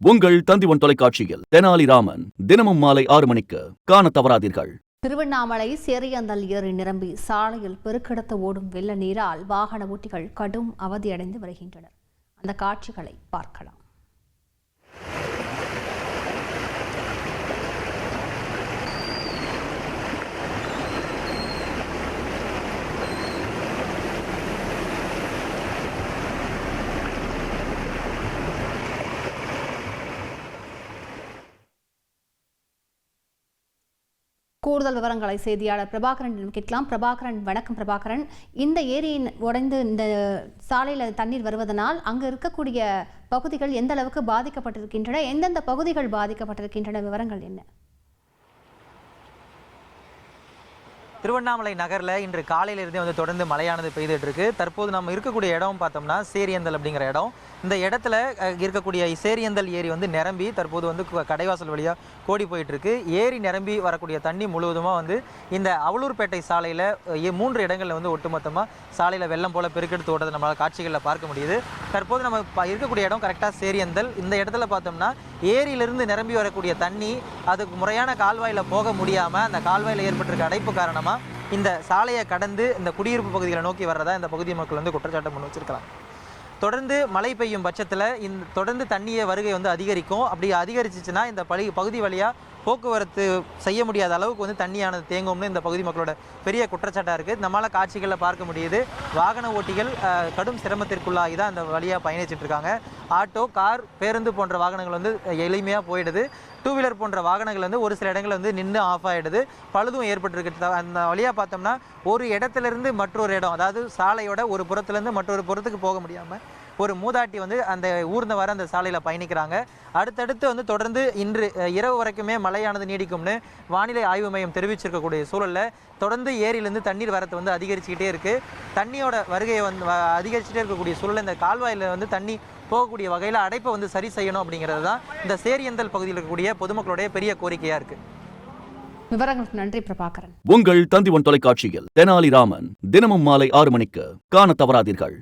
உங்கள் தந்திவன் தொலைக்காட்சியில் தெனாலிராமன் தினமும் மாலை 6 மணிக்கு காண தவறாதீர்கள். திருவண்ணாமலை சேரியந்தல் ஏரி நிரம்பி சாலையில் பெருக்கெடுத்து ஓடும் வெள்ள நீரால் வாகன ஓட்டிகள் கடும் அவதியடைந்து வருகின்றனர். அந்த காட்சிகளை பார்க்கலாம். கூடுதல் விவரங்களை செய்தியாளர் பிரபாகரன் கேட்கலாம். பிரபாகரன், வணக்கம் பிரபாகரன். இந்த ஏரியின் உடைந்து இந்த சாலையில் தண்ணீர் வருவதனால் அங்கு இருக்கக்கூடிய பகுதிகள் எந்த அளவுக்கு பாதிக்கப்பட்டிருக்கின்றன, எந்தெந்த பகுதிகள் பாதிக்கப்பட்டிருக்கின்றன, விவரங்கள் என்ன? திருவண்ணாமலை நகரில் இன்று காலையிலிருந்தே தொடர்ந்து மழையானது பெய்துட்டு இருக்கு. தற்போது நம்ம இருக்கக்கூடிய இடம் பார்த்தோம்னா சேரியந்தல் அப்படிங்கிற இடம். இந்த இடத்துல இருக்கக்கூடிய சேரியந்தல் ஏரி நிரம்பி தற்போது கடைவாசல் வழியாக கோடி போயிட்டு இருக்கு. ஏரி நிரம்பி வரக்கூடிய தண்ணி முழுவதுமாக இந்த அவலூர்பேட்டை சாலையில் 3 இடங்களில் ஒட்டுமொத்தமாக சாலையில் வெள்ளம் போல பெருக்கெடுத்து ஓடுறது நம்மளால் காட்சிகளில் பார்க்க முடியுது. தற்போது நம்ம இருக்கக்கூடிய இடம் கரெக்டாக சேரியந்தல். இந்த இடத்துல பார்த்தோம்னா ஏரியிலிருந்து நிரம்பி வரக்கூடிய தண்ணி அதுக்கு முறையான கால்வாயில் போக முடியாமல் அந்த கால்வாயில் ஏற்பட்டிருக்க அடைப்பு காரணமாக இந்த சாலையை கடந்து இந்த குடியிருப்பு பகுதிகளை நோக்கி வர்றதா இந்த பகுதி மக்கள் குற்றச்சாட்டு முன் வச்சிருக்கலாம். தொடர்ந்து மழை பெய்யும் பட்சத்தில் தொடர்ந்து தண்ணியை வருகை அதிகரிக்கும். அப்படி அதிகரிச்சிச்சுன்னா இந்த பகுதி வழியாக போக்குவரத்து செய்ய முடியாத அளவுக்கு தண்ணியானது தேங்கும்னு இந்த பகுதி மக்களோட பெரிய குற்றச்சாட்டாக இருக்குது. நம்மளால் காட்சிகளில் பார்க்க முடியுது. வாகன ஓட்டிகள் கடும் சிரமத்திற்குள்ளாகி தான் அந்த வழியாக பயணிச்சுட்டு இருக்காங்க. ஆட்டோ, கார், பேருந்து போன்ற வாகனங்கள் எளிமையாக போயிடுது. 2 வீலர் போன்ற வாகனங்கள் ஒரு சில இடங்கள் நின்று ஆஃப் ஆகிடுது. பழுதும் ஏற்பட்டுருக்கு. அந்த வழியாக பார்த்தோம்னா ஒரு இடத்துலேருந்து மற்றொரு இடம், அதாவது சாலையோட ஒரு புறத்துலேருந்து மற்றொரு புறத்துக்கு போக முடியாமல் ஒரு மூதாட்டி அந்த ஊர்ந்து வர அந்த சாலையில் பயணிக்கிறாங்க. அடுத்தடுத்து தொடர்ந்து இன்று இரவு வரைக்குமே மழையானது நீடிக்கும்னு வானிலை ஆய்வு மையம் தெரிவிச்சிருக்கக்கூடிய சூழலில் தொடர்ந்து ஏரியிலேருந்து தண்ணீர் வரத்து அதிகரிச்சுக்கிட்டே இருக்குது. தண்ணியோட வருகையை அதிகரிச்சுட்டே இருக்கக்கூடிய சூழலில் இந்த கால்வாயில் தண்ணி போகக்கூடிய வகையில் அடைப்பை சரி செய்யணும் அப்படிங்கிறது தான் இந்த சேரியந்தல் பகுதியில் இருக்கக்கூடிய பொதுமக்களுடைய பெரிய கோரிக்கையாக இருக்குது. விவரங்களுக்கு நன்றி பிரபாகரன். உங்கள் தந்திவன் தொலைக்காட்சியில் தெனாலிராமன் தினமும் மாலை 6 மணிக்கு காண தவறாதீர்கள்.